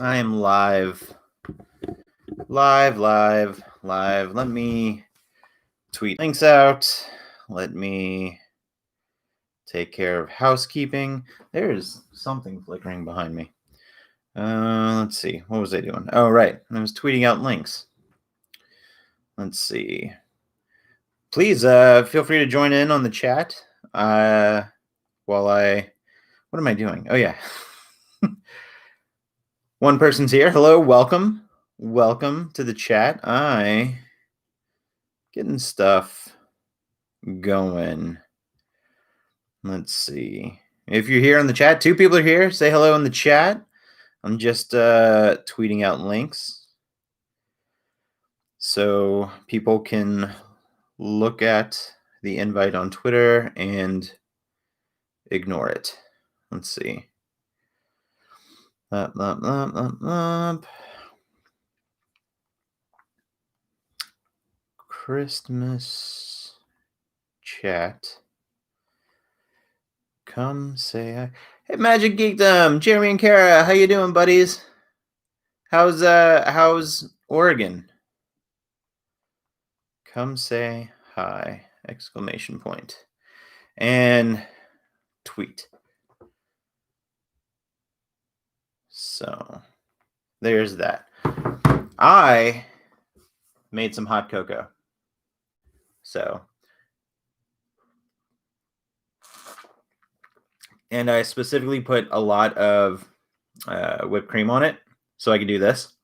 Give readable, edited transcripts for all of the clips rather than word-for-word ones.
I am live. Live. Let me tweet links out. Let me take care of housekeeping. There's something flickering behind me. Let's see. What was I doing? Oh, right. I was tweeting out links. Let's see. Please feel free to join in on the chat while I... What am I doing? Oh, yeah. One person's here. Hello, welcome. Welcome to the chat. Getting stuff going. Let's see. If you're here in the chat, 2 people are here. Say hello in the chat. I'm just tweeting out links so people can look at the invite on Twitter and ignore it. Let's see. Christmas chat. Come say hi. Hey, Magic Geekdom, Jeremy and Kara, how you doing, buddies? How's Oregon? Come say hi! Exclamation point. And tweet. So there's that. I made some hot cocoa. And I specifically put a lot of whipped cream on it so I could do this.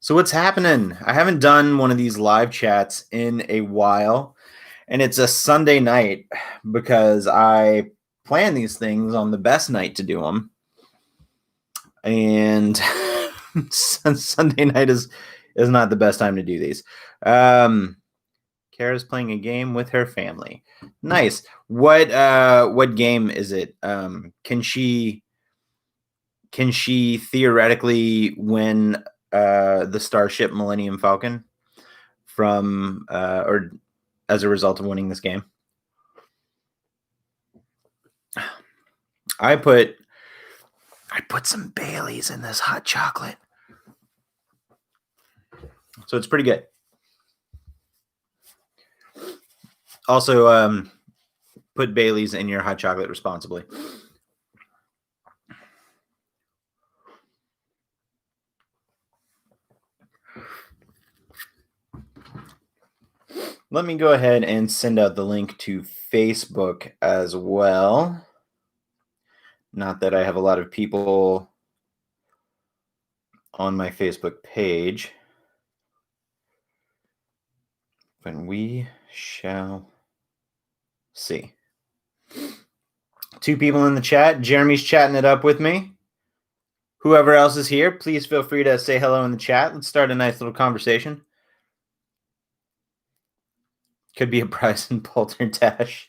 So what's happening? I haven't done one of these live chats in a while, and it's a Sunday night because I plan these things on the best night to do them. And Sunday night is not the best time to do these. Kara's playing a game with her family. Nice. What game is it? Can she theoretically win the Starship Millennium Falcon from or as a result of winning this game? I put some Baileys in this hot chocolate, so it's pretty good. Also, put Baileys in your hot chocolate responsibly. Let me go ahead and send out the link to Facebook as well. Not that I have a lot of people on my Facebook page, but we shall see. 2 people in the chat. Jeremy's chatting it up with me. Whoever else is here, please feel free to say hello in the chat. Let's start a nice little conversation. Could be a Bryson Polterdash.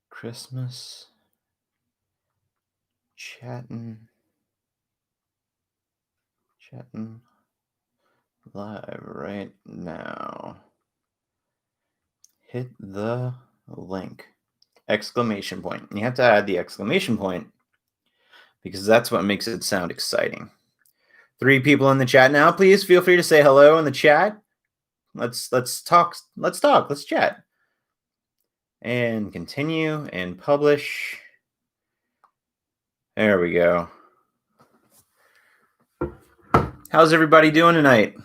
Christmas chatting live right now. Hit the link. Exclamation point. You have to add the exclamation point because that's what makes it sound exciting. 3 people in the chat now. Please feel free to say hello in the chat. Let's talk. Let's chat. And continue and publish. There we go. How's everybody doing tonight?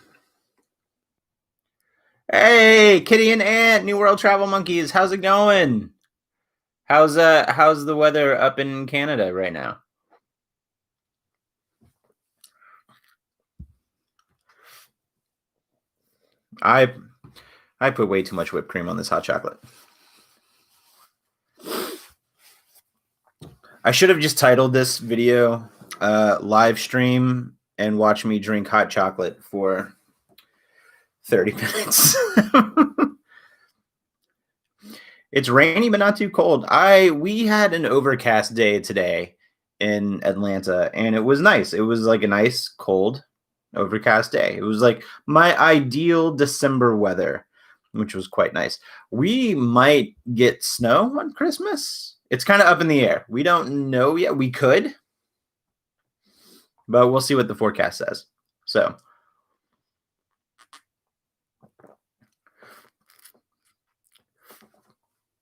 Hey, Kitty and Ant, New World Travel Monkeys. How's it going? How's the weather up in Canada right now? I put way too much whipped cream on this hot chocolate. I should have just titled this video live stream and watch me drink hot chocolate for 30 minutes. It's rainy, but not too cold. We had an overcast day today in Atlanta, and it was nice. It was like a nice, cold, overcast day. It was like my ideal December weather, which was quite nice. We might get snow on Christmas. It's kind of up in the air. We don't know yet. We could, but we'll see what the forecast says. So,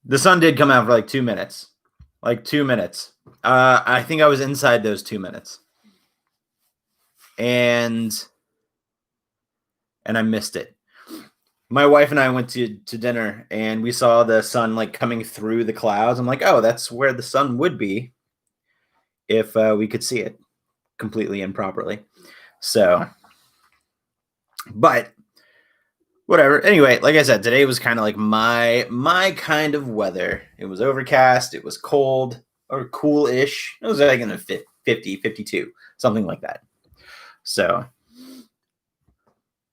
the sun did come out for like 2 minutes. Like 2 minutes. I think I was inside those 2 minutes. And I missed it. My wife and I went to dinner and we saw the sun like coming through the clouds. I'm like, oh, that's where the sun would be if we could see it completely and properly. So, but whatever. Anyway, like I said, today was kind of like my kind of weather. It was overcast. It was cold or cool-ish. It was like in the 50, 52, something like that. So,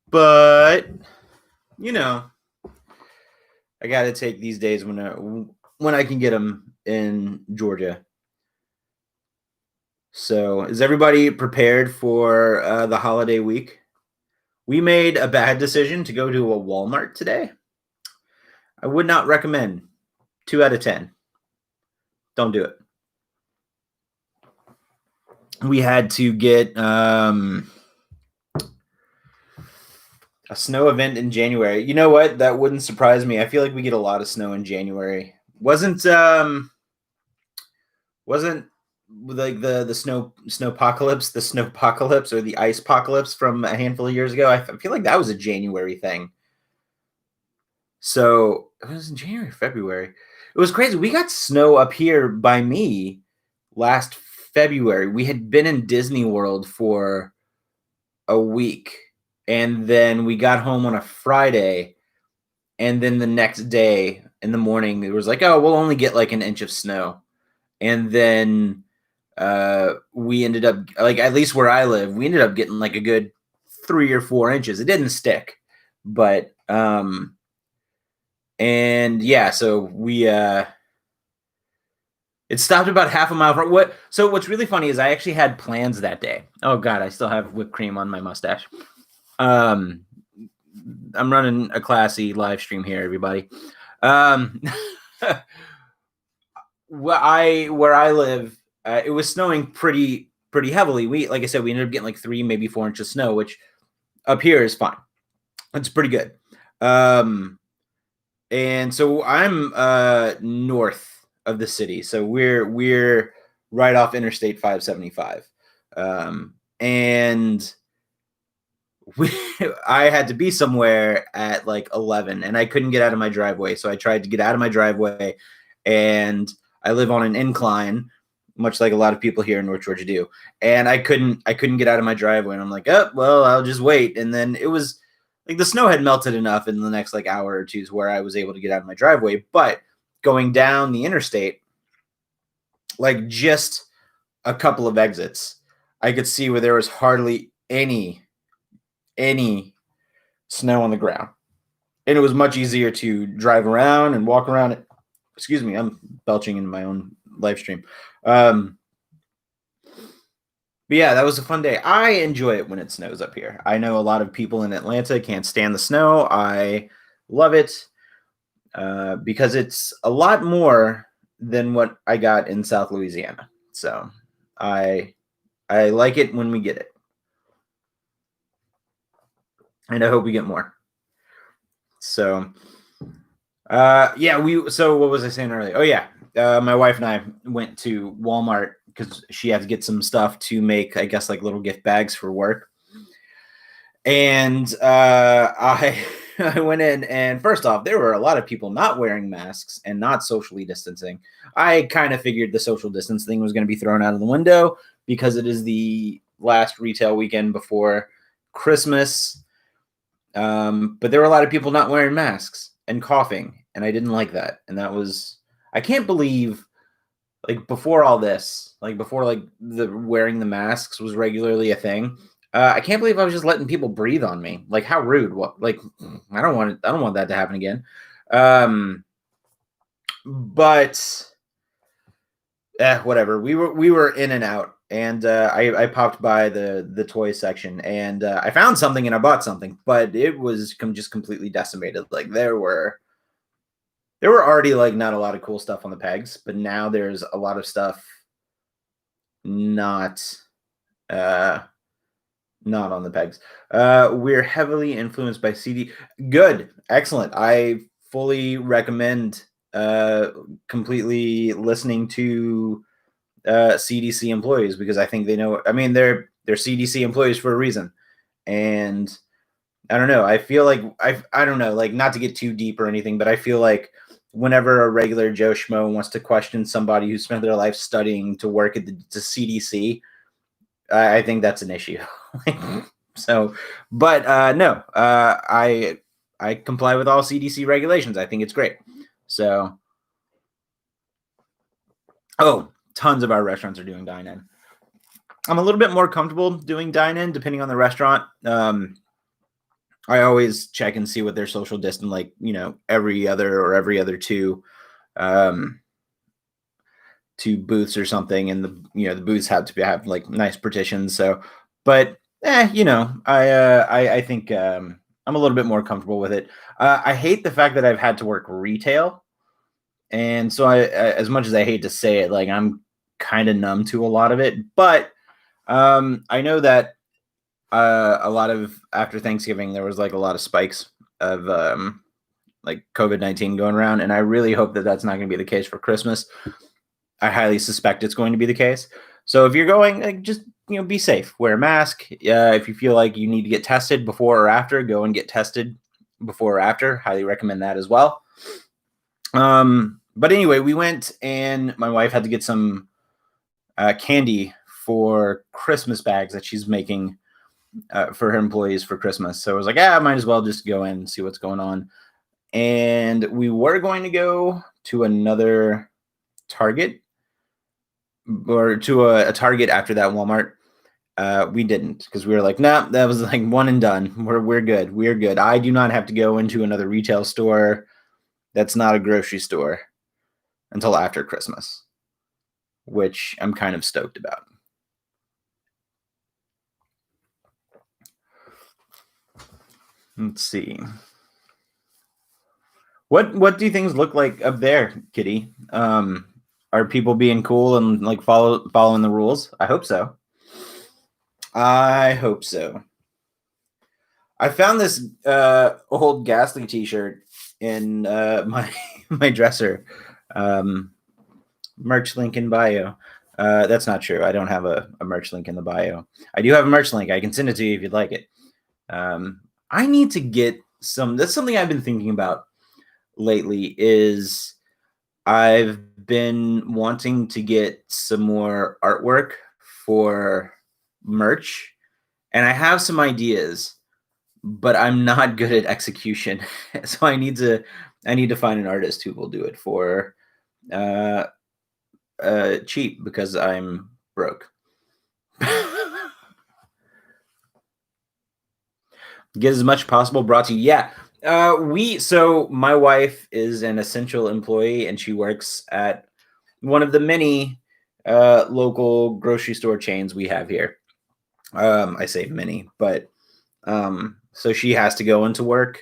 but you know, I got to take these days when I can get them in Georgia. So, is everybody prepared for the holiday week? We made a bad decision to go to a Walmart today. I would not recommend. 2 out of 10. Don't do it. We had to get a snow event in January. You know what? That wouldn't surprise me. I feel like we get a lot of snow in January. Wasn't like the snowpocalypse or the ice apocalypse from a handful of years ago? I feel like that was a January thing. So it was in January, February. It was crazy. We got snow up here by me last February. We had been in Disney World for a week, and then we got home on a Friday, and then the next day in the morning, it was like, oh, we'll only get like an inch of snow. And then we ended up, like, at least where I live, we ended up getting like a good 3 or 4 inches. It didn't stick, but and yeah, so we it stopped about half a mile from what's really funny is I actually had plans that day. Oh god, I still have whipped cream on my mustache. I'm running a classy live stream here, everybody. Where I live, it was snowing pretty heavily. Like I said, we ended up getting like 3, maybe 4 inches of snow, which up here is fine. It's pretty good. And so I'm north of the city, so we're right off Interstate 575, and I had to be somewhere at like 11, and I couldn't get out of my driveway, so I tried to get out of my driveway, and I live on an incline, much like a lot of people here in North Georgia do, and I couldn't get out of my driveway, and I'm like, oh well, I'll just wait, and then it was like the snow had melted enough in the next like hour or two to where I was able to get out of my driveway. But going down the interstate, like just a couple of exits, I could see where there was hardly any snow on the ground. And it was much easier to drive around and walk around it. Excuse me, I'm belching in my own live stream. But yeah, that was a fun day. I enjoy it when it snows up here. I know a lot of people in Atlanta can't stand the snow. I love it because it's a lot more than what I got in South Louisiana. So I like it when we get it. And I hope we get more. So yeah, so what was I saying earlier? Oh yeah, my wife and I went to Walmart because she had to get some stuff to make, I guess, like little gift bags for work. And I went in, and first off, there were a lot of people not wearing masks and not socially distancing. I kind of figured the social distance thing was going to be thrown out of the window because it is the last retail weekend before Christmas. But there were a lot of people not wearing masks and coughing, and I didn't like that. And that was, I can't believe, like before all this, like before like the wearing the masks was regularly a thing, I can't believe I was just letting people breathe on me. Like how rude. What, like I don't want that to happen again. but whatever. We were in and out, and I popped by the toy section, and I found something and I bought something, but it was just completely decimated. Like there were already like not a lot of cool stuff on the pegs, but now there's a lot of stuff not not on the pegs. We're heavily influenced by CD. Good, excellent. I fully recommend completely listening to CDC employees, because I think they know. I mean, they're CDC employees for a reason, and I don't know. I feel like I don't know, like not to get too deep or anything, but I feel like whenever a regular Joe Schmo wants to question somebody who spent their life studying to work at the CDC, I think that's an issue. So, but no, I comply with all CDC regulations. I think it's great. So, oh, tons of our restaurants are doing dine-in. I'm a little bit more comfortable doing dine-in depending on the restaurant. I always check and see what their social distance, like, every other two booths or something, and the booths have to have like nice partitions. So, but I think I'm a little bit more comfortable with it. I hate the fact that I've had to work retail, and so as much as I hate to say it, like I'm kind of numb to a lot of it. But I know that a lot of after Thanksgiving there was like a lot of spikes of like COVID-19 going around, and I really hope that that's not going to be the case for Christmas. I highly suspect it's going to be the case. So if you're going, like, just be safe, wear a mask. If you feel like you need to get tested before or after, go and get tested before or after. Highly recommend that as well. But anyway, we went, and my wife had to get some candy for Christmas bags that she's making for her employees for Christmas. So I was like, I might as well just go in and see what's going on. And we were going to go to another Target, or to a Target after that Walmart. We didn't, because we were like, nah, that was like one and done. We're good. We're good. I do not have to go into another retail store that's not a grocery store until after Christmas, which I'm kind of stoked about. Let's see. What do things look like up there, Kitty? Are people being cool and like following the rules? I hope so. I hope so. I found this old Ghastly T-shirt in my dresser. Merch link in bio. That's not true. I don't have a merch link in the bio. I do have a merch link. I can send it to you if you'd like it. I need to get some. That's something I've been thinking about lately. Is I've been wanting to get some more artwork for merch, and I have some ideas, but I'm not good at execution. So I need to find an artist who will do it for cheap, because I'm broke. Get as much possible brought to you. Yeah. So my wife is an essential employee, and she works at one of the many local grocery store chains we have here. I say many, but so she has to go into work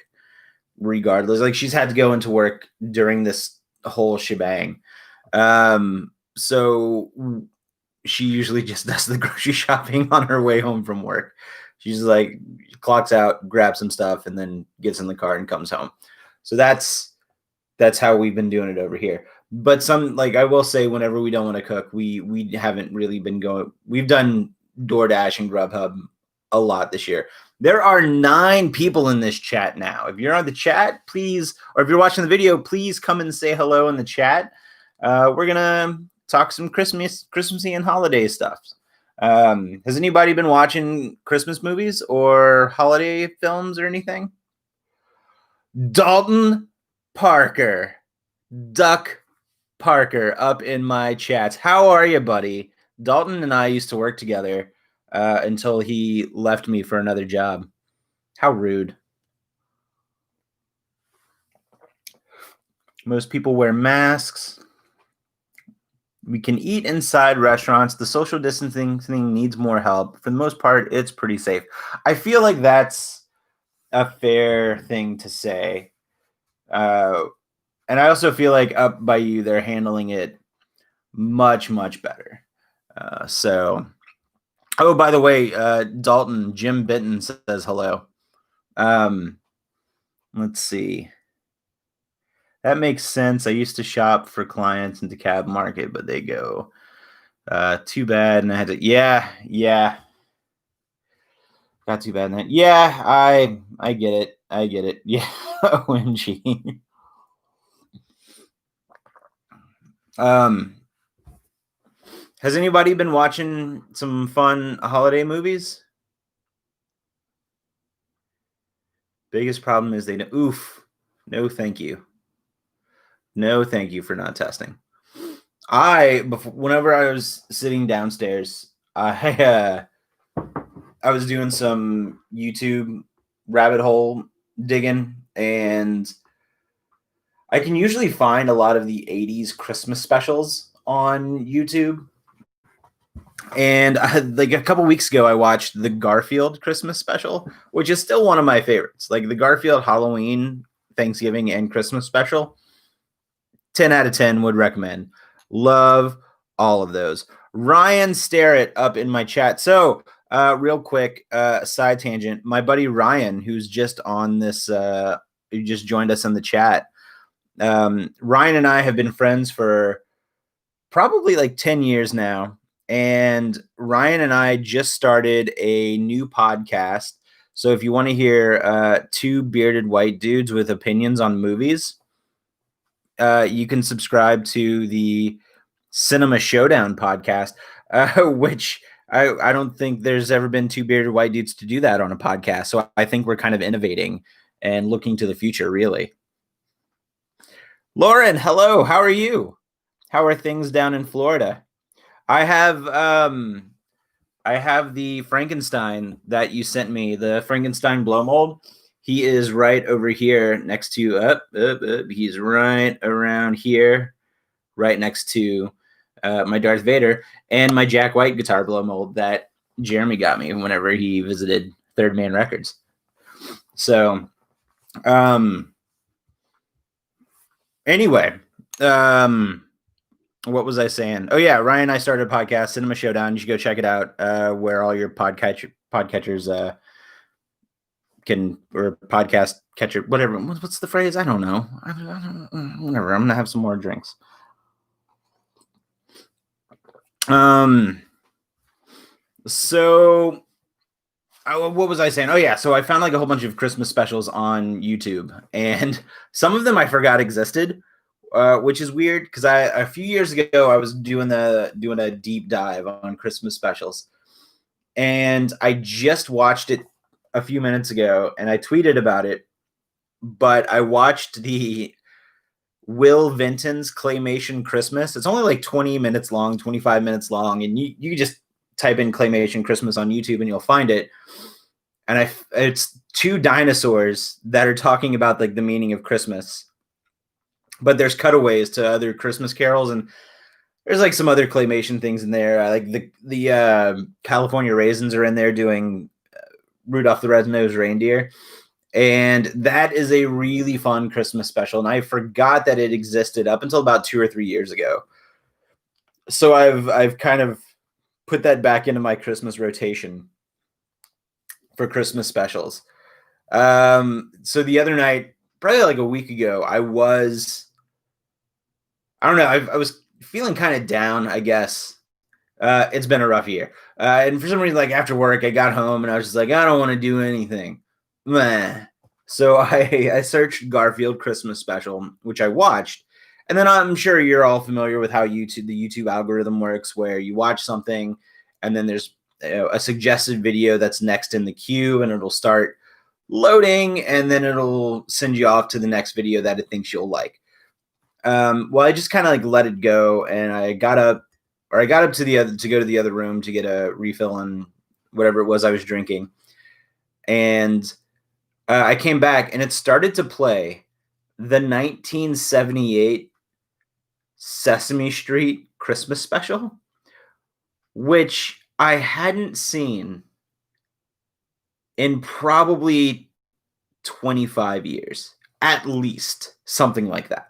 regardless. Like, she's had to go into work during this whole shebang. So she usually just does the grocery shopping on her way home from work. She's like, clocks out, grabs some stuff, and then gets in the car and comes home. So that's how we've been doing it over here. But I will say, whenever we don't want to cook, we haven't really been going. We've done DoorDash and Grubhub a lot this year. There are 9 people in this chat now. If you're on the chat, please, or if you're watching the video, please come and say hello in the chat. We're gonna talk some Christmassy and holiday stuff. Has anybody been watching Christmas movies or holiday films or anything? Dalton Parker, Duck Parker, up in my chats. How are you, buddy? Dalton and I used to work together until he left me for another job. How rude. Most people wear masks. We can eat inside restaurants. The social distancing thing needs more help. For the most part, it's pretty safe. I feel like that's a fair thing to say. And I also feel like up by you, they're handling it much, much better. Oh, by the way, Dalton, Jim Bitten says hello. Let's see. That makes sense. I used to shop for clients in DeKalb Market, but they go, too bad. And I had to, yeah. Got too bad in that. Yeah, I get it. Yeah, OMG. Has anybody been watching some fun holiday movies? Biggest problem is they know. Oof. No, thank you. No, thank you for not testing. Whenever I was sitting downstairs, I was doing some YouTube rabbit hole digging, and I can usually find a lot of the 80s Christmas specials on YouTube. And like a couple weeks ago, I watched the Garfield Christmas special, which is still one of my favorites. Like the Garfield Halloween, Thanksgiving, and Christmas special. 10 out of 10 would recommend. Love all of those. Ryan Starrett up in my chat. So, real quick, side tangent. My buddy Ryan, who's just on this, who just joined us in the chat. Ryan and I have been friends for probably like 10 years now. And Ryan and I just started a new podcast. So if you want to hear two bearded white dudes with opinions on movies, you can subscribe to the Cinema Showdown podcast, which I don't think there's ever been two bearded white dudes to do that on a podcast. So I think we're kind of innovating and looking to the future, really. Lauren, hello. How are you? How are things down in Florida? I have the Frankenstein that you sent me, the Frankenstein blow mold. He is right over here next to he's right around here, right next to my Darth Vader and my Jack White guitar blow mold that Jeremy got me whenever he visited Third Man Records. So, anyway, what was I saying? Oh yeah, Ryan and I started a podcast, Cinema Showdown. You should go check it out. Where all your podcatchers can, or podcast catcher, whatever. What's the phrase? I don't know. Whatever. I'm gonna have some more drinks. So, what was I saying? Oh yeah, so I found like a whole bunch of Christmas specials on YouTube, and some of them I forgot existed. Which is weird because a few years ago I was doing a deep dive on Christmas specials, and I just watched it a few minutes ago and I tweeted about it. But I watched the Will Vinton's Claymation Christmas. It's only like 20 minutes long, 25 minutes long, and you just type in Claymation Christmas on YouTube and you'll find it. And it's two dinosaurs that are talking about like the meaning of Christmas. But there's cutaways to other Christmas carols, and there's like some other claymation things in there. Like the California Raisins are in there doing Rudolph the Red-Nosed Reindeer, and that is a really fun Christmas special. And I forgot that it existed up until about 2 or 3 years ago. So I've kind of put that back into my Christmas rotation for Christmas specials. So the other night, probably like a week ago, I don't know. I was feeling kind of down, I guess. It's been a rough year. And for some reason, like after work, I got home and I was just like, I don't want to do anything. Meh. So I searched Garfield Christmas special, which I watched. And then I'm sure you're all familiar with how the YouTube algorithm works, where you watch something and then there's a suggested video that's next in the queue, and it'll start loading, and then it'll send you off to the next video that it thinks you'll like. Well, I just kind of like let it go, and I got up to go to the other room to get a refill on whatever it was I was drinking. And I came back and it started to play the 1978 Sesame Street Christmas special, which I hadn't seen in probably 25 years, at least, something like that.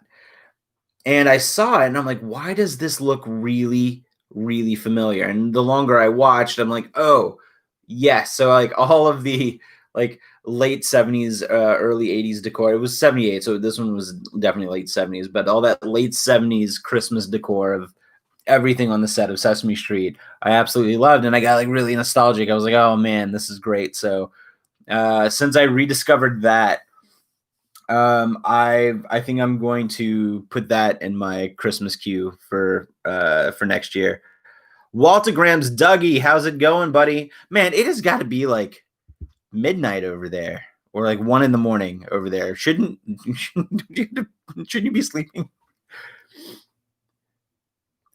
And I saw it and I'm like, why does this look really, really familiar? And the longer I watched, I'm like, oh, yes. So like all of the like late 70s, early 80s decor. It was 78, so this one was definitely late 70s, but all that late 70s Christmas decor of everything on the set of Sesame Street, I absolutely loved. And I got like really nostalgic. I was like, oh man, this is great. So since I rediscovered that, I think I'm going to put that in my Christmas queue for next year. Walter Graham's Dougie, how's it going, buddy? Man, it has got to be like midnight over there, or like 1 a.m. over there. Shouldn't you be sleeping?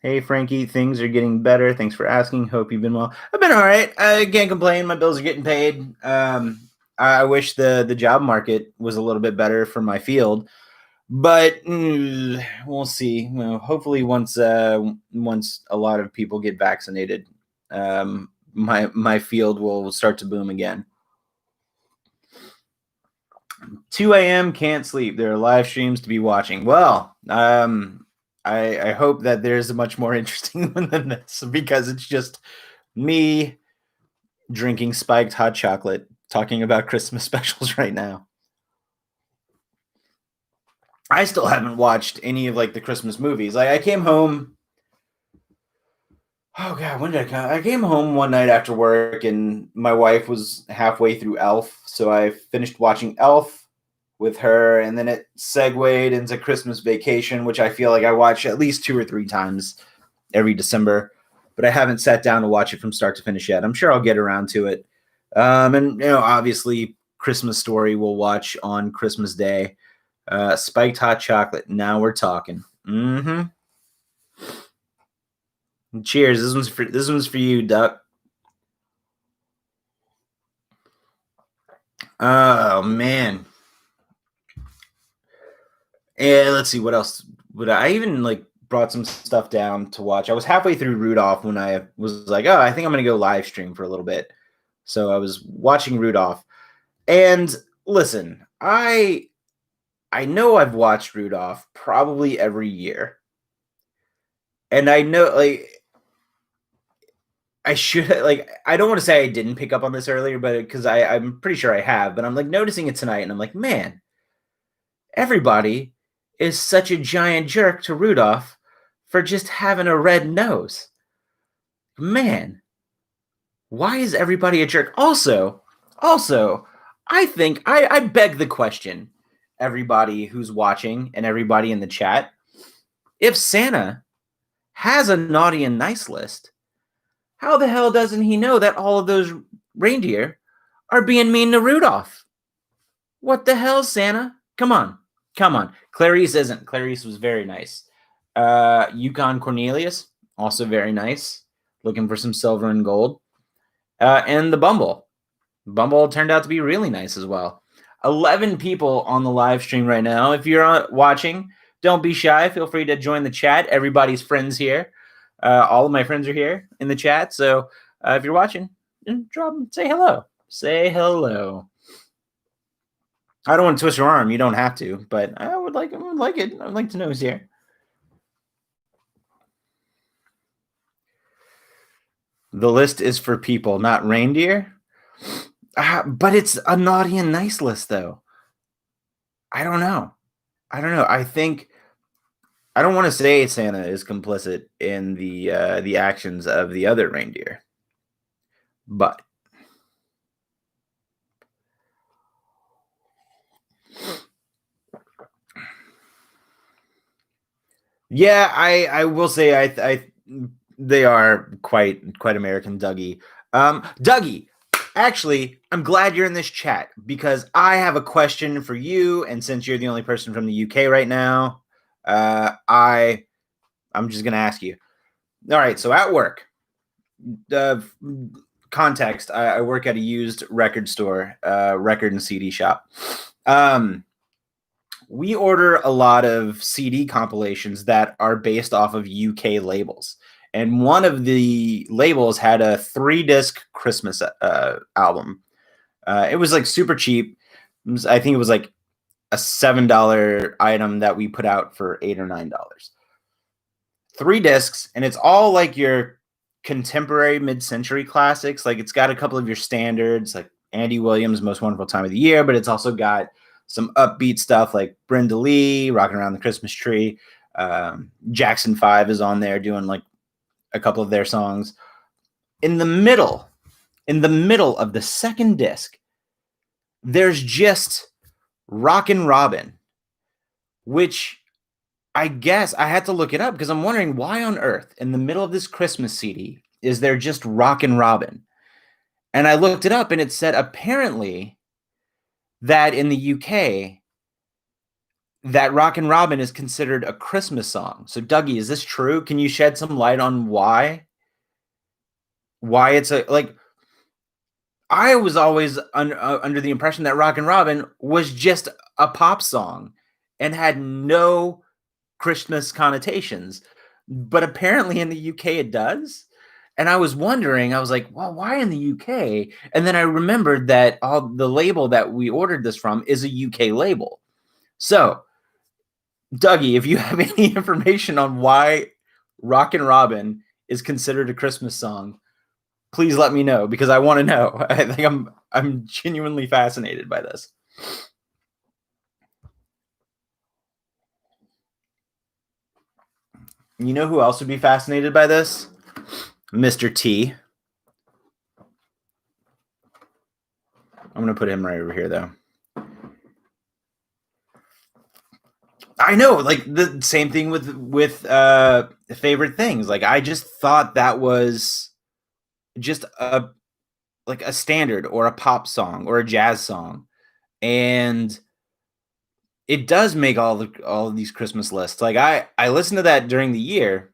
Hey Frankie, things are getting better. Thanks for asking. Hope you've been well. I've been all right. I can't complain. My bills are getting paid. I wish the job market was a little bit better for my field, but we'll see. Hopefully, once a lot of people get vaccinated, my field will start to boom again. 2 a.m. can't sleep. There are live streams to be watching. Well, I hope that there's a much more interesting one than this, because it's just me drinking spiked hot chocolate, talking about Christmas specials right now. I still haven't watched any of like the Christmas movies. Like I came home. Oh god, when did I come? I came home one night after work, and my wife was halfway through Elf, so I finished watching Elf with her, and then it segued into Christmas Vacation, which I feel like I watch at least 2 or 3 times every December, but I haven't sat down to watch it from start to finish yet. I'm sure I'll get around to it. And obviously, Christmas Story we'll watch on Christmas Day. Spiked hot chocolate. Now we're talking. Mm-hmm. Cheers. This one's for you, Duck. Oh man. And let's see what else. Would I even like brought some stuff down to watch? I was halfway through Rudolph when I was like, oh, I think I'm gonna go live stream for a little bit. So I was watching Rudolph. And listen, I know I've watched Rudolph probably every year. And I know like I should like I don't want to say I didn't pick up on this earlier, but because I'm pretty sure I have, but I'm like noticing it tonight and I'm like, man, everybody is such a giant jerk to Rudolph for just having a red nose. Man, why is everybody a jerk? Also, I think I beg the question, everybody who's watching and everybody in the chat, if Santa has a naughty and nice list, how the hell doesn't he know that all of those reindeer are being mean to Rudolph? What the hell, Santa? Come on. Clarice isn't. Clarice was very nice. Yukon Cornelius, also very nice. Looking for some silver and gold. And the Bumble. Bumble turned out to be really nice as well. 11 people on the live stream right now. If you're watching, don't be shy. Feel free to join the chat. Everybody's friends here. All of my friends are here in the chat. So if you're watching, say hello. Say hello. I don't want to twist your arm. You don't have to, but I would like it. I would like to know who's here. The list is for people, not reindeer. But it's a naughty and nice list, though. I don't know. I think I don't want to say Santa is complicit in the actions of the other reindeer, but yeah, I will say I they are quite American, Dougie. Dougie, actually, I'm glad you're in this chat because I have a question for you, and since you're the only person from the UK right now, I'm just gonna ask you. All right, so at work, context, I work at a used record store, record and CD shop. we order a lot of CD compilations that are based off of UK labels. And one of the labels had a 3-disc Christmas album. It was like super cheap. I think it was like a $7 item that we put out for $8 or $9. 3 discs, and it's all like your contemporary mid-century classics. Like it's got a couple of your standards, like Andy Williams' Most Wonderful Time of the Year, but it's also got some upbeat stuff like Brenda Lee, Rocking Around the Christmas Tree. Jackson 5 is on there doing like a couple of their songs. In the middle of the second disc, there's just Rockin' Robin, which I guess I had to look it up because I'm wondering why on earth in the middle of this Christmas CD is there just Rockin' Robin? And I looked it up and it said apparently that in the UK that Rockin' Robin is considered a Christmas song. So Dougie, is this true? Can you shed some light on why it's a like I was always under the impression that Rockin' Robin was just a pop song and had no Christmas connotations, but apparently in the UK it does. And I was wondering, I was like, well, why in the UK? And then I remembered that the label that we ordered this from is a UK label. So, Dougie, if you have any information on why Rockin' Robin is considered a Christmas song, please let me know because I want to know. I think I'm genuinely fascinated by this. You know who else would be fascinated by this? Mr. T. I'm going to put him right over here, though. I know, like the same thing with favorite things. Like I just thought that was just a standard or a pop song or a jazz song, and it does make all of these Christmas lists. Like I listened to that during the year.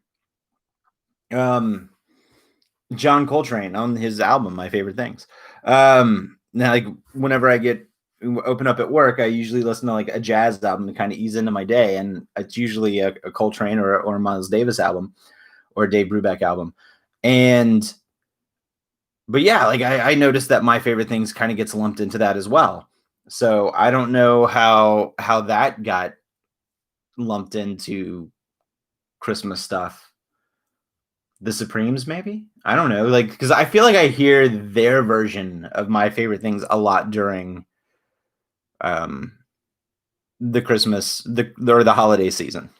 John Coltrane on his album, My Favorite Things. Now, like whenever I open up at work, I usually listen to like a jazz album to kind of ease into my day, and it's usually a Coltrane or a Miles Davis album or a Dave Brubeck album. But yeah, like I noticed that My Favorite Things kind of gets lumped into that as well. So I don't know how that got lumped into Christmas stuff. The Supremes, maybe? I don't know. Like, because I feel like I hear their version of My Favorite Things a lot during the Christmas or the holiday season.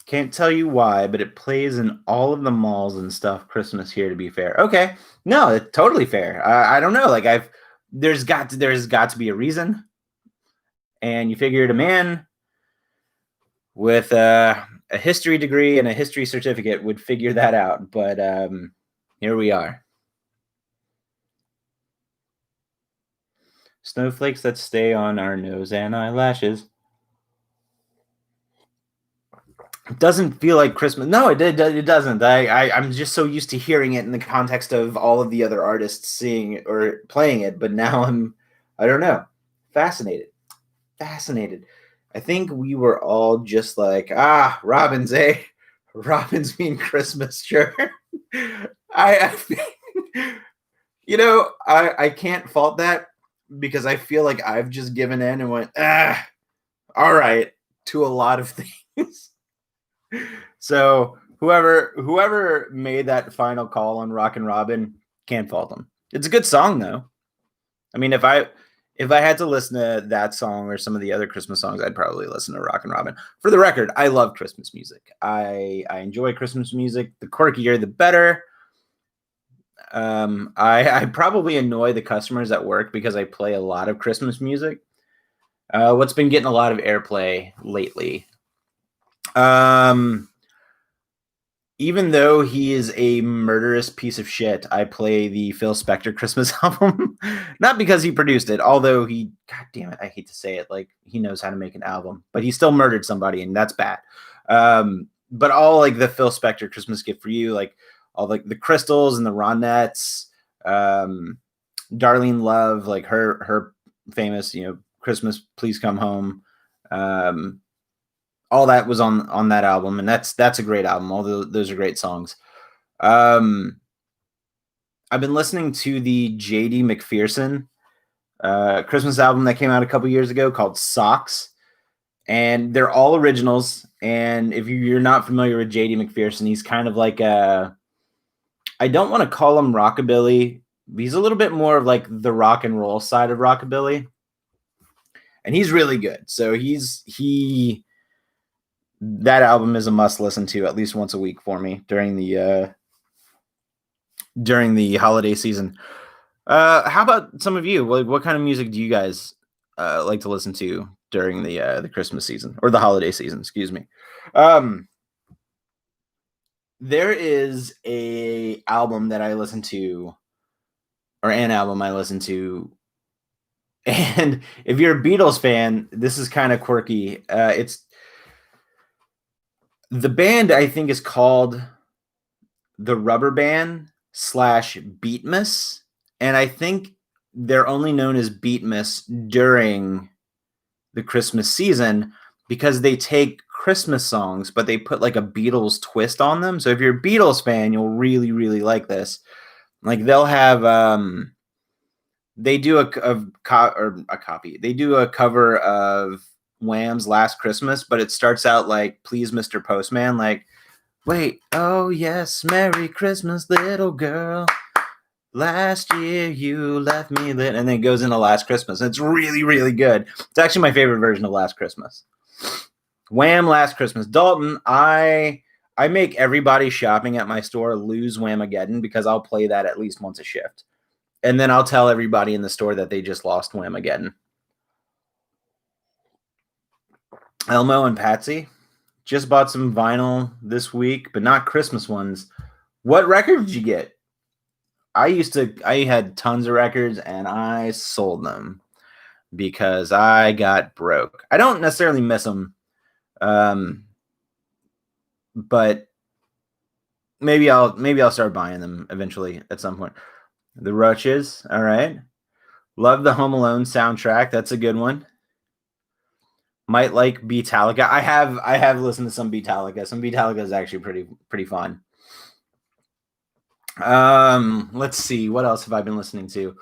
Can't tell you why, but it plays in all of the malls and stuff Christmas here, to be fair. Okay. No, it's totally fair. I don't know. Like there's got to be a reason. And you figured a man with a history degree and a history certificate would figure that out. But here we are. Snowflakes that stay on our nose and eyelashes. It doesn't feel like Christmas. No, it doesn't. I'm just so used to hearing it in the context of all of the other artists seeing or playing it, but now I don't know, fascinated. I think we were all just like, Robins, eh? Robins mean Christmas, sure. I I can't fault that because I feel like I've just given in and went, all right, to a lot of things. So whoever made that final call on Rockin' Robin, can't fault them. It's a good song though. I mean, if I had to listen to that song or some of the other Christmas songs, I'd probably listen to Rockin' Robin. For the record, I love Christmas music. I enjoy Christmas music. The quirkier, the better. I probably annoy the customers at work because I play a lot of Christmas music. What's been getting a lot of airplay lately? Even though he is a murderous piece of shit, I play the Phil Spector Christmas album. Not because he produced it, although God damn it, I hate to say it, like he knows how to make an album, but he still murdered somebody, and that's bad. But all like the Phil Spector Christmas Gift for You, like all like the Crystals and the Ronettes, Darlene Love, like her famous, Christmas Please Come Home. All that was on that album, and that's a great album. All those are great songs. I've been listening to the J.D. McPherson Christmas album that came out a couple years ago called Socks, and they're all originals. And if you're not familiar with J.D. McPherson, he's kind of like I don't want to call him rockabilly. He's a little bit more of like the rock and roll side of rockabilly, and he's really good. So that album is a must listen to at least once a week for me during the holiday season. How about some of you? What kind of music do you guys like to listen to during the Christmas season or the holiday season? Excuse me. There is an album I listen to, and if you're a Beatles fan, this is kind of quirky. It's the band, I think, is called the Rubber Band / Beatmas. And I think they're only known as Beatmas during the Christmas season because they take Christmas songs, but they put like a Beatles twist on them. So if you're a Beatles fan, you'll really, really like this. Like they'll have, they do a copy. They do a cover of Wham's Last Christmas, but it starts out like, "Please, Mr. Postman," like, "Wait, oh yes, Merry Christmas, little girl. Last year you left me lit," and then it goes into Last Christmas. It's really, really good. It's actually my favorite version of Last Christmas. Wham! Last Christmas. Dalton, I make everybody shopping at my store lose Whamageddon because I'll play that at least once a shift. And then I'll tell everybody in the store that they just lost Whamageddon. Elmo and Patsy just bought some vinyl this week, but not Christmas ones. What record did you get? I had tons of records and I sold them because I got broke. I don't necessarily miss them. But maybe I'll start buying them eventually at some point. The Roaches, all right. Love the Home Alone soundtrack. That's a good one. Might like Beatallica. I have listened to some Beatallica. Some Beatallica is actually pretty fun. Let's see. What else have I been listening to?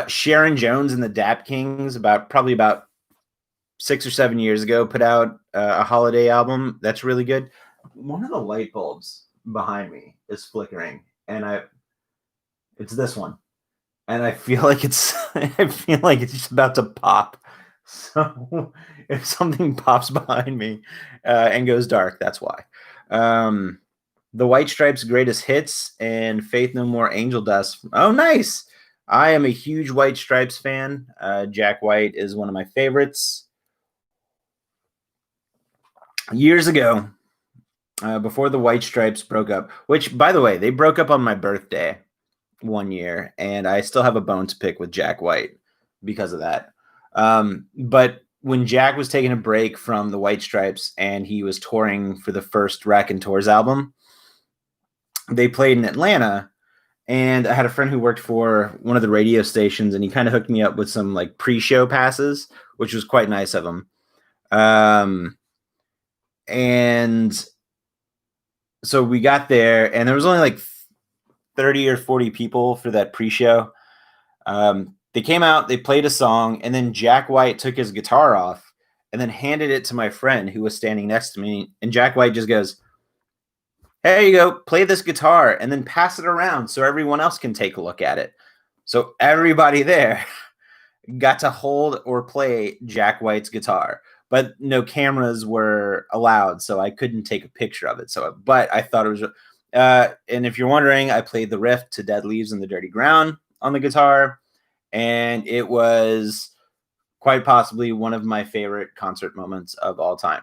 Sharon Jones and the Dap Kings, probably about 6 or 7 years ago, put out a holiday album that's really good. One of the light bulbs behind me is flickering, and it's this one, and I feel like it's just about to pop. So if something pops behind me and goes dark, that's why. The White Stripes' Greatest Hits and Faith No More, Angel Dust. Oh, nice. I am a huge White Stripes fan. Jack White is one of my favorites. Years ago, before the White Stripes broke up, which, by the way, they broke up on my birthday one year, and I still have a bone to pick with Jack White because of that. But when Jack was taking a break from the White Stripes and he was touring for the first Raconteurs album, they played in Atlanta, and I had a friend who worked for one of the radio stations, and he kind of hooked me up with some like pre-show passes, which was quite nice of him. And so we got there, and there was only like 30 or 40 people for that pre-show. They came out, they played a song, and then Jack White took his guitar off and then handed it to my friend who was standing next to me. And Jack White just goes, "Here you go, play this guitar and then pass it around so everyone else can take a look at it." So everybody there got to hold or play Jack White's guitar, but no cameras were allowed, so I couldn't take a picture of it. But I thought it was, and if you're wondering, I played the riff to Dead Leaves in the Dirty Ground on the guitar, and it was quite possibly one of my favorite concert moments of all time.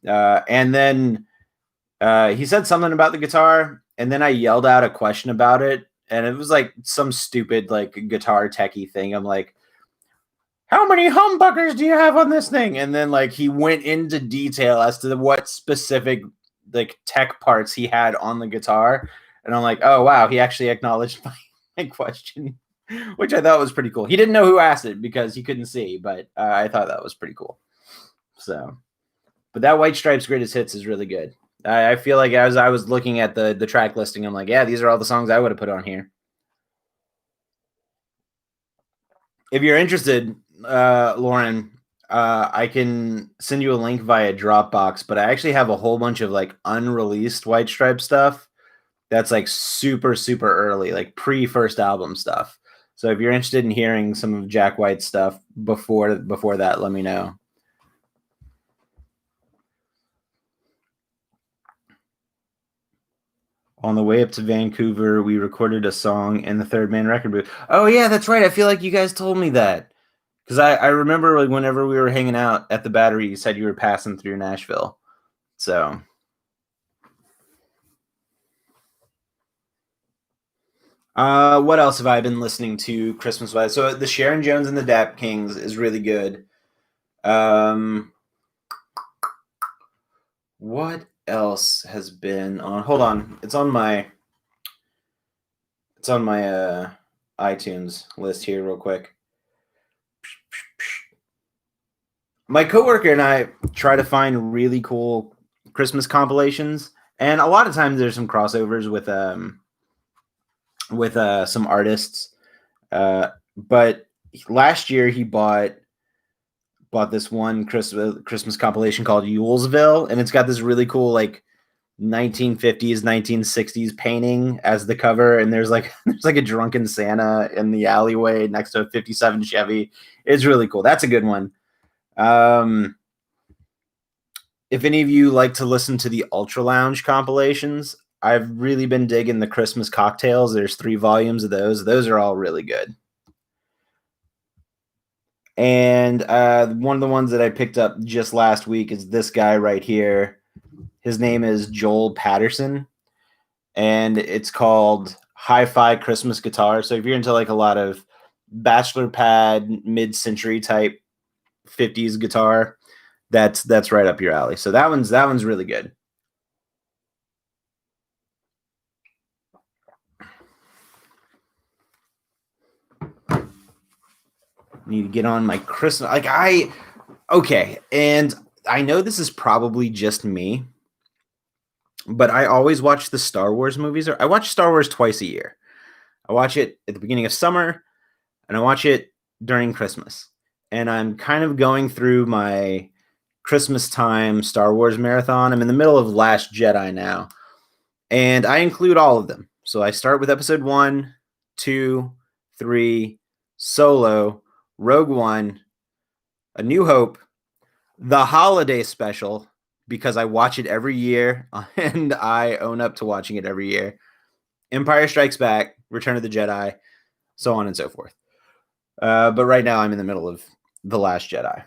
And then he said something about the guitar, and then I yelled out a question about it, and it was like some stupid like guitar techie thing. I'm like, "How many humbuckers do you have on this thing?" And then like he went into detail as to what specific like tech parts he had on the guitar. And And I'm like, oh, wow, he actually acknowledged my question, which I thought was pretty cool. He didn't know who asked it because he couldn't see, but I thought that was pretty cool. So, but that White Stripes Greatest Hits is really good. I feel like as I was looking at the track listing, I'm like, yeah, these are all the songs I would have put on here. If you're interested, Lauren, I can send you a link via Dropbox, but I actually have a whole bunch of like unreleased White Stripe stuff that's like super, super early, like pre-first album stuff. So if you're interested in hearing some of Jack White's stuff before that, let me know. On the way up to Vancouver, we recorded a song in the Third Man record booth. Oh yeah, that's right. I feel like you guys told me that. Because I remember like whenever we were hanging out at the Battery, you said you were passing through Nashville. So what else have I been listening to Christmas wise? So the Sharon Jones and the Dap Kings is really good. What else has been on? Hold on. It's on my iTunes list here real quick. My coworker and I try to find really cool Christmas compilations, and a lot of times there's some crossovers with some artists. But last year he bought this one Christmas compilation called Yulesville, and it's got this really cool like 1950s 1960s painting as the cover, and there's like a drunken Santa in the alleyway next to a 57 Chevy. It's really cool. That's a good one. If any of you like to listen to the Ultra Lounge compilations, I've really been digging the Christmas Cocktails. There's 3 volumes of those. Those are all really good. And one of the ones that I picked up just last week is this guy right here. His name is Joel Patterson, and it's called Hi-Fi Christmas Guitar. So if you're into like a lot of bachelor pad, mid-century type 50s guitar, that's right up your alley. So that one's really good. Need to get on my Christmas. Okay, and I know this is probably just me, but I always watch the Star Wars movies. I watch Star Wars twice a year. I watch it at the beginning of summer, and I watch it during Christmas. And I'm kind of going through my Christmas time Star Wars marathon. I'm in the middle of Last Jedi now, and I include all of them. So I start with episode 1, 2, 3, Solo, Rogue One, A New Hope, the holiday special, because I watch it every year and I own up to watching it every year, Empire Strikes Back, Return of the Jedi, so on and so forth. But right now I'm in the middle of The Last Jedi,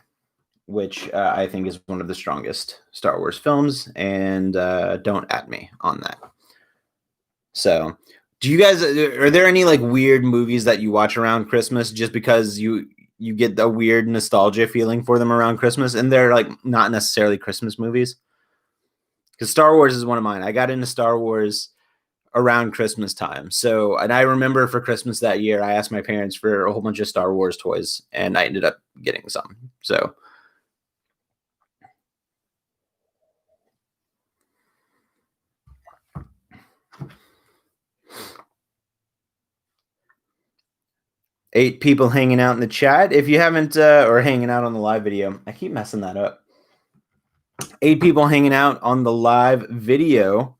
which I think is one of the strongest Star Wars films, and don't at me on that. So do you guys, are there any like weird movies that you watch around Christmas just because you get a weird nostalgia feeling for them around Christmas, and they're like not necessarily Christmas movies? Because Star Wars is one of mine. I got into Star Wars around Christmas time. So, and I remember for Christmas that year, I asked my parents for a whole bunch of Star Wars toys, and I ended up getting some. So, eight people hanging out in the chat. If you haven't, or hanging out on the live video, I keep messing that up. 8 people hanging out on the live video.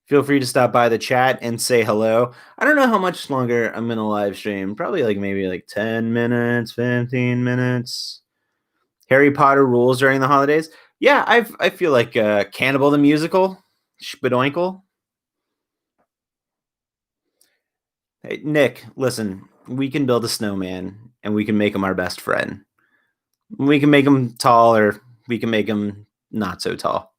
Feel free to stop by the chat and say hello. I don't know how much longer I'm going to live stream. Probably like maybe like 10 minutes, 15 minutes. Harry Potter rules during the holidays. Yeah, I feel like Cannibal the Musical, Spadoinkle. Hey, Nick, listen, we can build a snowman and we can make him our best friend. We can make him tall, or we can make him not so tall.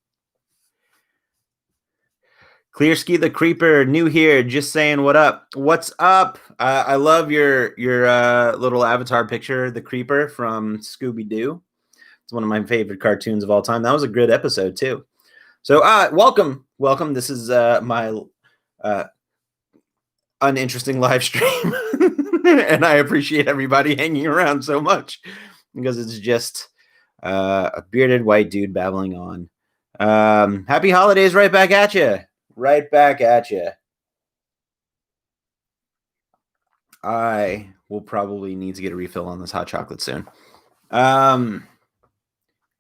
Clearski the Creeper, new here, just saying what up. What's up? I love your little avatar picture, the Creeper from Scooby-Doo. It's one of my favorite cartoons of all time. That was a good episode too. So welcome. This is my uninteresting live stream. And I appreciate everybody hanging around so much because it's just a bearded white dude babbling on. Happy holidays right back at you. Right back at you. I will probably need to get a refill on this hot chocolate soon. Have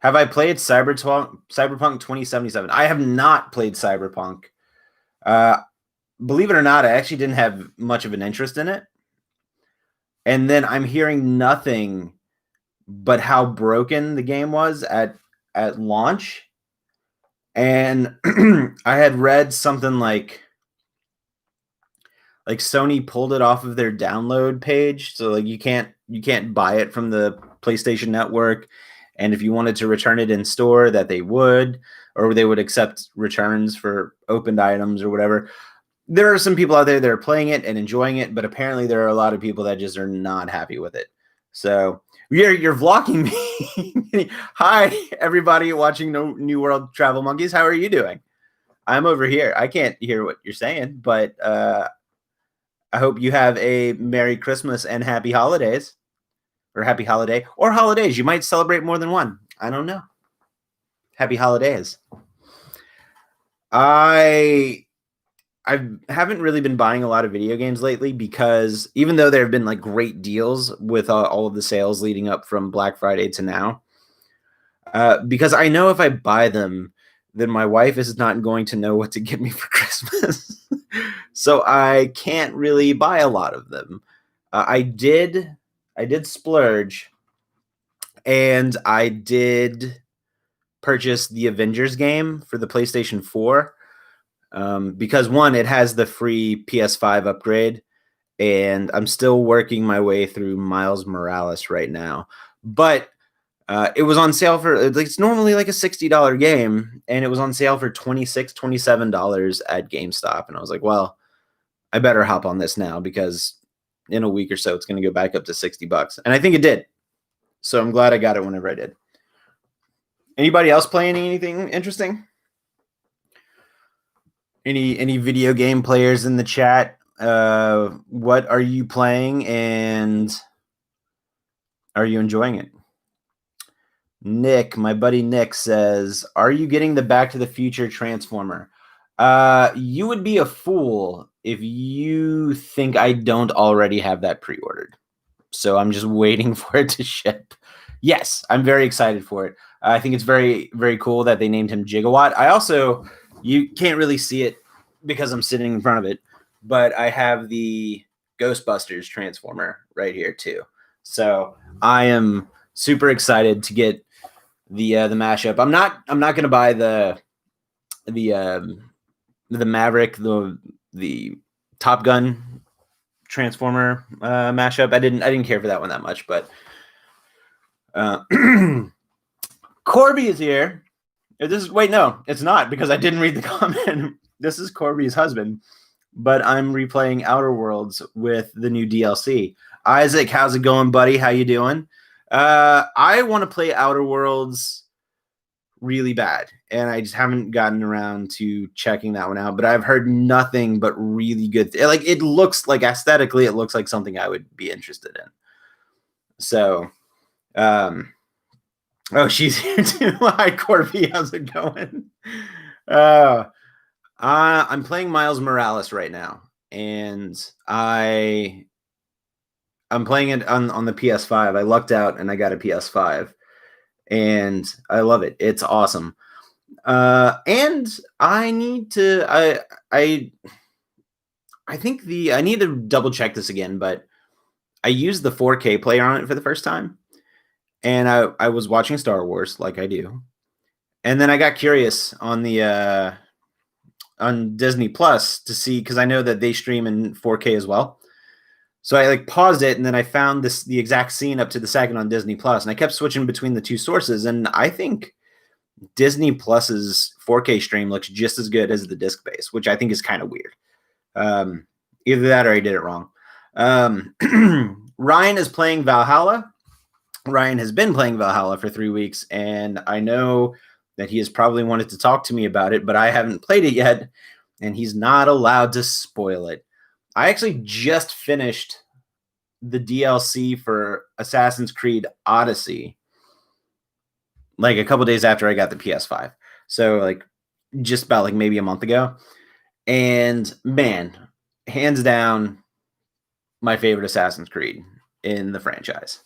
I played Cyberpunk 2077? I have not played Cyberpunk. Believe it or not, I actually didn't have much of an interest in it. And then I'm hearing nothing but how broken the game was at launch. And I had read something like Sony pulled it off of their download page, so like you can't buy it from the PlayStation Network, and if you wanted to return it in store, that they would, or they would accept returns for opened items or whatever. There are some people out there that are playing it and enjoying it, but apparently there are a lot of people that just are not happy with it. So you're vlogging me. Hi, everybody watching New World Travel Monkeys. How are you doing? I'm over here. I can't hear what you're saying, but I hope you have a Merry Christmas and Happy Holidays, or Happy Holiday, or holidays. You might celebrate more than one. I don't know. Happy holidays. I haven't really been buying a lot of video games lately because even though there have been like great deals with all of the sales leading up from Black Friday to now, because I know if I buy them, then my wife is not going to know what to get me for Christmas. So I can't really buy a lot of them. I did splurge, and I did purchase the Avengers game for the PlayStation 4 because one, it has the free PS5 upgrade, and I'm still working my way through Miles Morales right now. But it was on sale for, it's normally like a $60 game, and it was on sale for $26, $27 at GameStop. And I was like, well, I better hop on this now because in a week or so, it's going to go back up to $60. And I think it did. So I'm glad I got it whenever I did. Anybody else playing anything interesting? Any video game players in the chat? What are you playing, and are you enjoying it? Nick, my buddy Nick says, are you getting the Back to the Future Transformer? You would be a fool if you think I don't already have that pre-ordered. So I'm just waiting for it to ship. Yes, I'm very excited for it. I think it's very, very cool that they named him Gigawatt. I also, you can't really see it because I'm sitting in front of it, but I have the Ghostbusters Transformer right here too. So I am super excited to get the mashup. I'm not going to buy the Maverick, the Top Gun Transformer mashup. I didn't care for that one that much, but Corby is here. Wait, no, it's not, because I didn't read the comment. This is Corby's husband, but I'm replaying Outer Worlds with the new DLC. Isaac, how's it going, buddy? How you doing? I want to play Outer Worlds really bad, and I just haven't gotten around to checking that one out, but I've heard nothing but really good. Like, it looks like, aesthetically, it looks like something I would be interested in. So, oh, she's here too. Hi, Corby. How's it going? I'm playing Miles Morales right now, and I'm playing it on the PS5. I lucked out and I got a PS5, and I love it. It's awesome. And I need to, I think I need to double check this again, but I used the 4K player on it for the first time, and I was watching Star Wars like I do. And then I got curious on the, on Disney Plus to see, cause I know that they stream in 4K as well. So I like paused it, and then I found the exact scene up to the second on Disney Plus, and I kept switching between the two sources. And I think Disney Plus's 4K stream looks just as good as the disc base, which I think is kind of weird. Either that or I did it wrong. Ryan is playing Valhalla. Ryan has been playing Valhalla for 3 weeks, and I know that he has probably wanted to talk to me about it, but I haven't played it yet, and he's not allowed to spoil it. I actually just finished the DLC for Assassin's Creed Odyssey like a couple days after I got the PS5. So like just about like maybe a month ago. And man, hands down, my favorite Assassin's Creed in the franchise.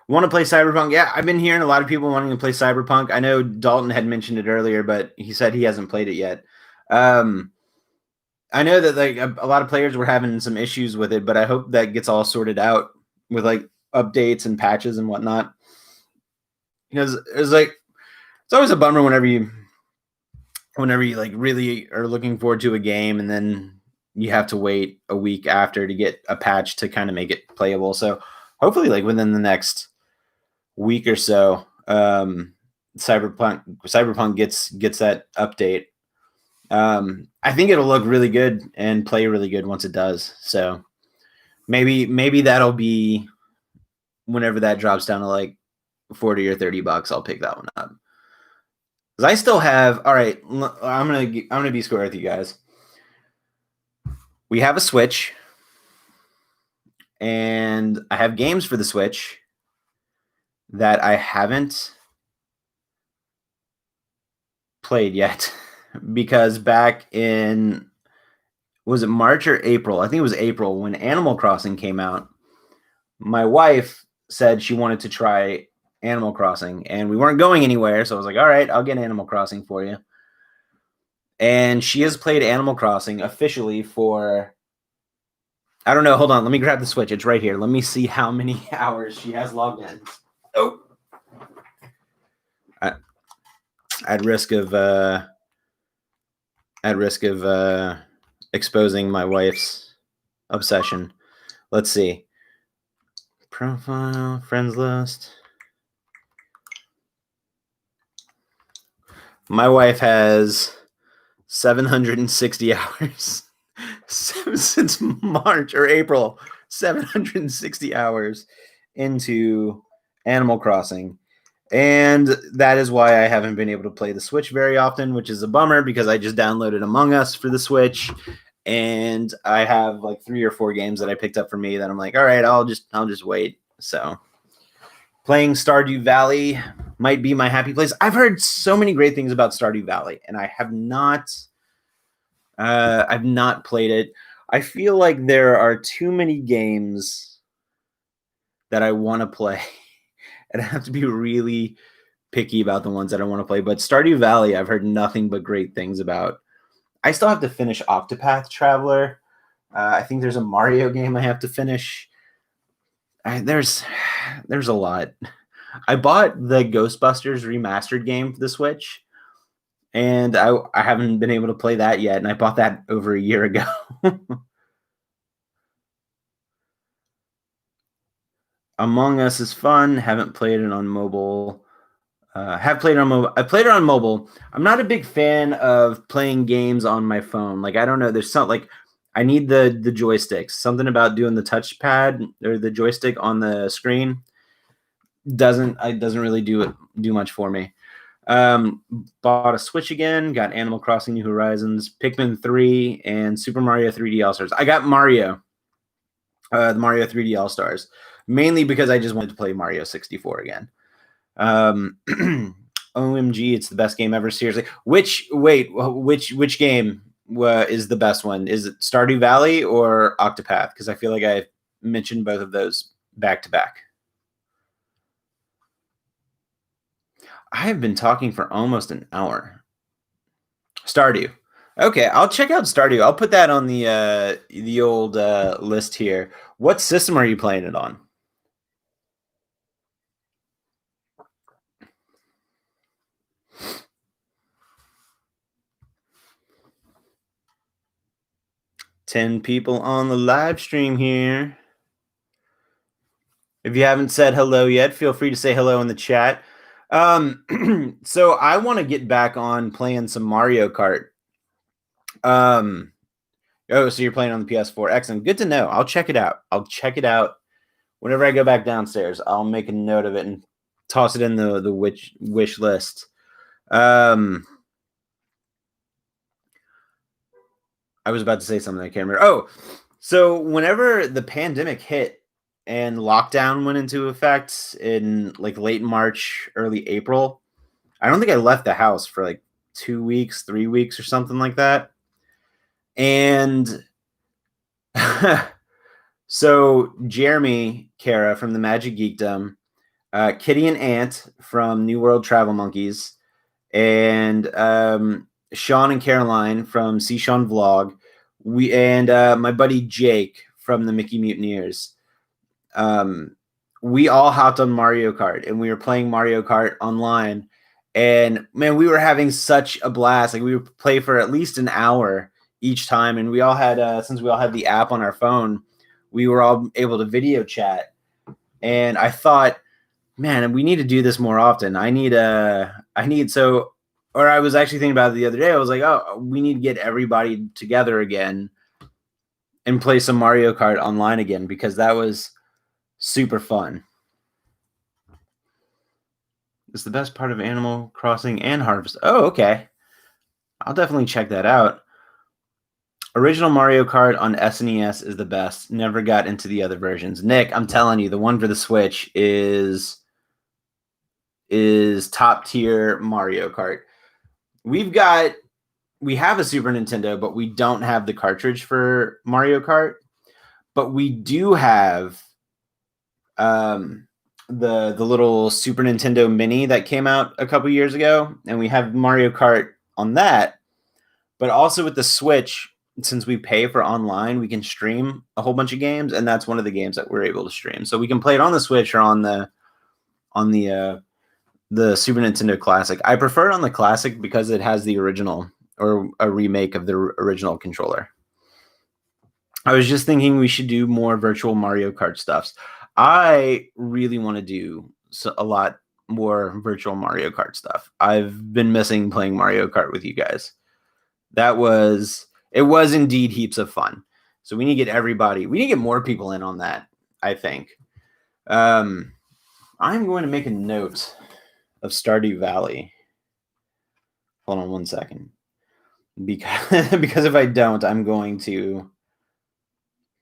Want to play Cyberpunk? Yeah, I've been hearing a lot of people wanting to play Cyberpunk. I know Dalton had mentioned it earlier, but he said he hasn't played it yet. I know that like a lot of players were having some issues with it, but I hope that gets all sorted out with like updates and patches and whatnot. Because it's always a bummer whenever you like really are looking forward to a game and then you have to wait a week after to get a patch to kind of make it playable. So hopefully like within the next week or so, Cyberpunk gets that update. I think it'll look really good and play really good once it does. So maybe that'll be whenever that drops down to like 40 or $30, I'll pick that one up. Because I still have. All right, I'm gonna be square with you guys. We have a Switch, and I have games for the Switch that I haven't played yet because back in, was it March or April? I think it was April when Animal Crossing came out. My wife said she wanted to try Animal Crossing, and we weren't going anywhere, so I was like, all right, I'll get Animal Crossing for you. And she has played Animal Crossing officially for, I don't know, hold on, let me grab the Switch. It's right here. Let me see how many hours she has logged in. Oh. At risk of exposing my wife's obsession. Let's see. Profile, friends list. My wife has 760 hours since March or April. 760 hours into Animal Crossing. And that is why I haven't been able to play the Switch very often, which is a bummer because I just downloaded Among Us for the Switch. And I have like 3 or 4 games that I picked up for me that I'm like, all right, I'll just wait. So playing Stardew Valley might be my happy place. I've heard so many great things about Stardew Valley, and I have not I've not played it. I feel like there are too many games that I want to play, and I have to be really picky about the ones that I want to play. But Stardew Valley, I've heard nothing but great things about. I still have to finish Octopath Traveler. I think there's a Mario game I have to finish. There's a lot. I bought the Ghostbusters remastered game for the Switch, and I haven't been able to play that yet, and I bought that over a year ago. Among Us is fun. Haven't played it on mobile. Have played it on mobile. I played it on mobile. I'm not a big fan of playing games on my phone. Like I don't know. There's something like I need the joysticks. Something about doing the touchpad or the joystick on the screen doesn't really do much for me. Bought a Switch again. Got Animal Crossing: New Horizons, Pikmin 3, and Super Mario 3D All Stars. I got Mario, the Mario 3D All Stars, mainly because I just wanted to play Mario 64 again. OMG, it's the best game ever. Seriously, which game is the best one? Is it Stardew Valley or Octopath? Because I feel like I mentioned both of those back to back. I have been talking for almost an hour. Stardew. Okay, I'll check out Stardew. I'll put that on the old list here. What system are you playing it on? Ten people on the live stream here. If you haven't said hello yet, feel free to say hello in the chat. So I want to get back on playing some Mario Kart. Oh, so you're playing on the PS4. Excellent. Good to know. I'll check it out. Whenever I go back downstairs. I'll make a note of it and toss it in the wish list. I was about to say something I can't remember. Oh, so whenever the pandemic hit and lockdown went into effect in like late March, early April, I don't think I left the house for like 2 weeks, 3 weeks, or something like that. And so Jeremy Kara from the Magic Geekdom, Kitty and Ant from New World Travel Monkeys, and Sean and Caroline from See Sean Vlog, my buddy Jake from the Mickey Mutineers. We all hopped on Mario Kart and we were playing Mario Kart online. And man, we were having such a blast. Like we would play for at least an hour each time, and we all had since we all had the app on our phone, we were all able to video chat. And I thought, man, we need to do this more often. I was actually thinking about it the other day. I was like, oh, we need to get everybody together again and play some Mario Kart online again, because that was super fun. It's the best part of Animal Crossing and Harvest. Oh, okay. I'll definitely check that out. Original Mario Kart on SNES is the best. Never got into the other versions. Nick, I'm telling you, the one for the Switch is top tier Mario Kart. We have a Super Nintendo, but we don't have the cartridge for Mario Kart. But we do have the little Super Nintendo Mini that came out a couple years ago, and we have Mario Kart on that. But also with the Switch, since we pay for online, we can stream a whole bunch of games, and that's one of the games that we're able to stream. So we can play it on the Switch or on the Super Nintendo Classic. I prefer it on the Classic because it has the original, or a remake of the original controller. I was just thinking we should do more virtual Mario Kart stuffs. I really want to do a lot more virtual Mario Kart stuff. I've been missing playing Mario Kart with you guys. It was indeed heaps of fun. So we need to get more people in on that, I think. I'm going to make a note of Stardew Valley. Hold on one second. Because if I don't, I'm going to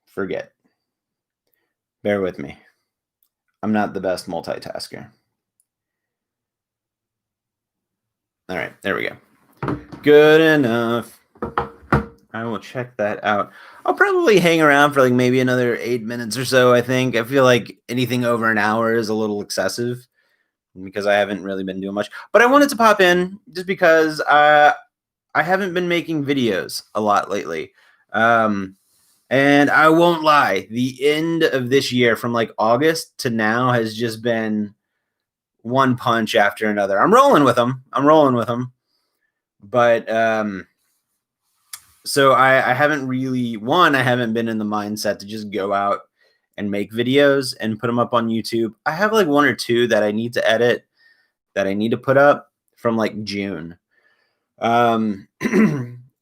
forget. Bear with me. I'm not the best multitasker. All right, there we go. Good enough. I will check that out. I'll probably hang around for like maybe another 8 minutes or so, I think. I feel like anything over an hour is a little excessive because I haven't really been doing much. But I wanted to pop in just because I haven't been making videos a lot lately. And I won't lie, the end of this year from like August to now has just been one punch after another. I'm rolling with them. But so I haven't been in the mindset to just go out and make videos and put them up on YouTube. I have like one or two that I need to edit, that I need to put up from like June.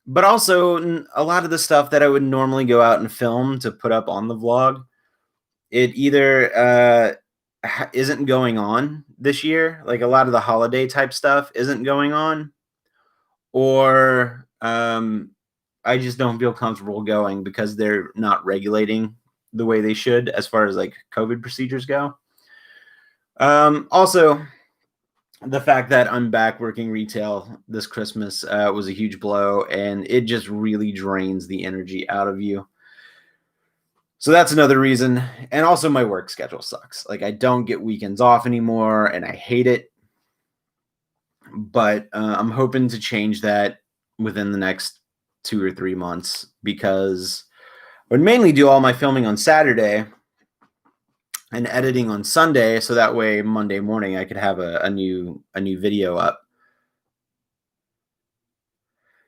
But also a lot of the stuff that I would normally go out and film to put up on the vlog, it either isn't going on this year. Like a lot of the holiday type stuff isn't going on, or I just don't feel comfortable going because they're not regulating the way they should as far as like COVID procedures go. Also, the fact that I'm back working retail this Christmas was a huge blow, and it just really drains the energy out of you. So that's another reason. And also my work schedule sucks. Like I don't get weekends off anymore, and I hate it. But I'm hoping to change that within the next 2 or 3 months, because I would mainly do all my filming on Saturday and editing on Sunday, so that way Monday morning I could have a new video up.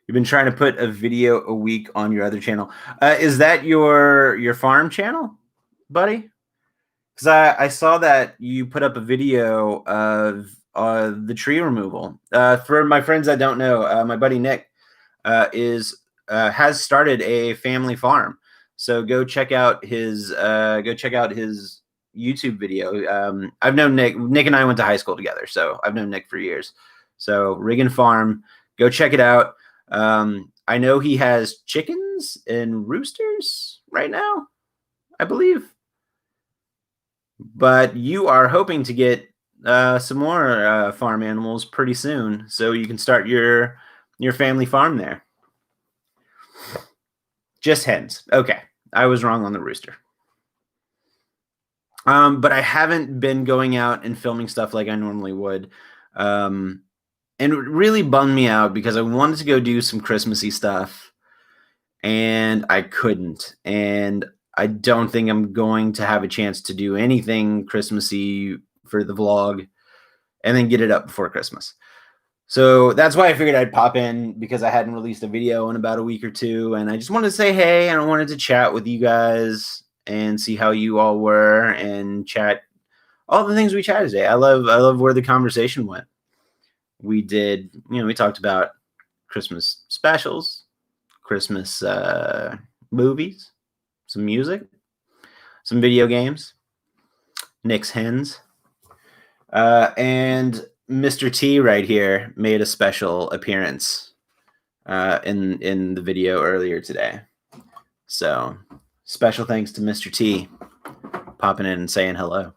You've been trying to put a video a week on your other channel. Is that your farm channel, buddy? Because I saw that you put up a video of the tree removal. For my friends that don't know, my buddy Nick has started a family farm. So go check out his YouTube video. I've known Nick. Nick and I went to high school together, so I've known Nick for years. So Riggin Farm, go check it out. I know he has chickens chickens and roosters right now, I believe. But you are hoping to get some more farm animals pretty soon, so you can start your family farm there. Just hens. Okay, I was wrong on the rooster. But I haven't been going out and filming stuff like I normally would. And it really bummed me out because I wanted to go do some Christmassy stuff and I couldn't. And I don't think I'm going to have a chance to do anything Christmassy for the vlog and then get it up before Christmas. So that's why I figured I'd pop in, because I hadn't released a video in about a week or two. And I just wanted to say hey, and I wanted to chat with you guys and see how you all were and chat all the things we chatted today. I love where the conversation went. We did, we talked about Christmas specials, Christmas movies, some music, some video games, Nick's hens, and Mr. T right here made a special appearance in the video earlier today. So special thanks to Mr. T popping in and saying hello.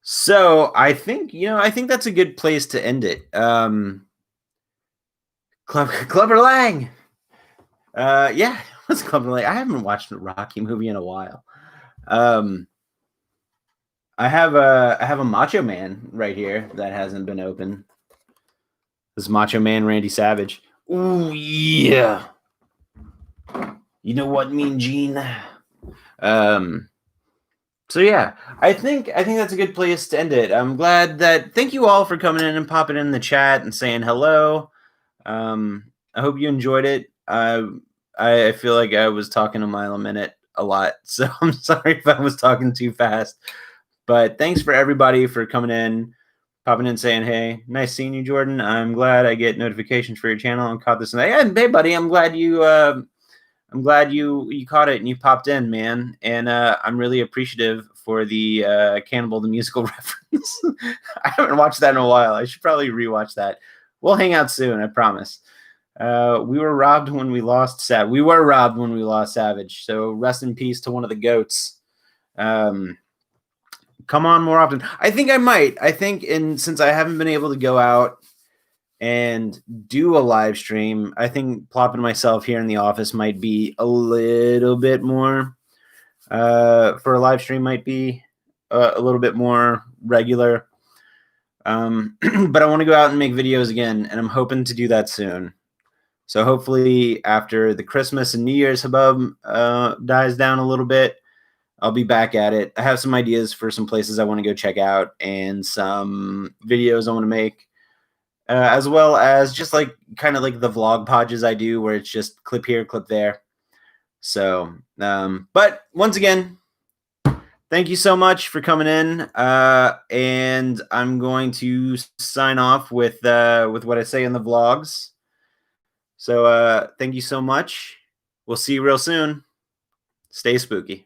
So I think that's a good place to end it. Clubber Lang. Yeah, what's Clubber Lang? I haven't watched a Rocky movie in a while. I have a Macho Man right here that hasn't been open. This is Macho Man Randy Savage. Ooh yeah. You know what, Mean Gene? So yeah, I think that's a good place to end it. I'm glad that. Thank you all for coming in and popping in the chat and saying hello. I hope you enjoyed it. I feel like I was talking a mile a minute a lot, so I'm sorry if I was talking too fast. But thanks for everybody for coming in, popping in, saying hey. Nice seeing you, Jordan. I'm glad I get notifications for your channel and caught this. And hey, buddy, I'm glad you caught it and you popped in, man. And I'm really appreciative for the Cannibal the Musical reference. I haven't watched that in a while. I should probably rewatch that. We'll hang out soon, I promise. We were robbed when we lost Savage. We were robbed when we lost Savage. So rest in peace to one of the goats. Come on more often. I think I might. Since I haven't been able to go out and do a live stream, I think plopping myself here in the office might be a little bit more for a live stream, might be a little bit more regular. But I want to go out and make videos again, and I'm hoping to do that soon. So hopefully after the Christmas and New Year's hubbub dies down a little bit, I'll be back at it. I have some ideas for some places I want to go check out and some videos I want to make. As well as just kind of like the vlog podges I do, where it's just clip here, clip there. So, but once again, thank you so much for coming in. And I'm going to sign off with what I say in the vlogs. So, thank you so much. We'll see you real soon. Stay spooky.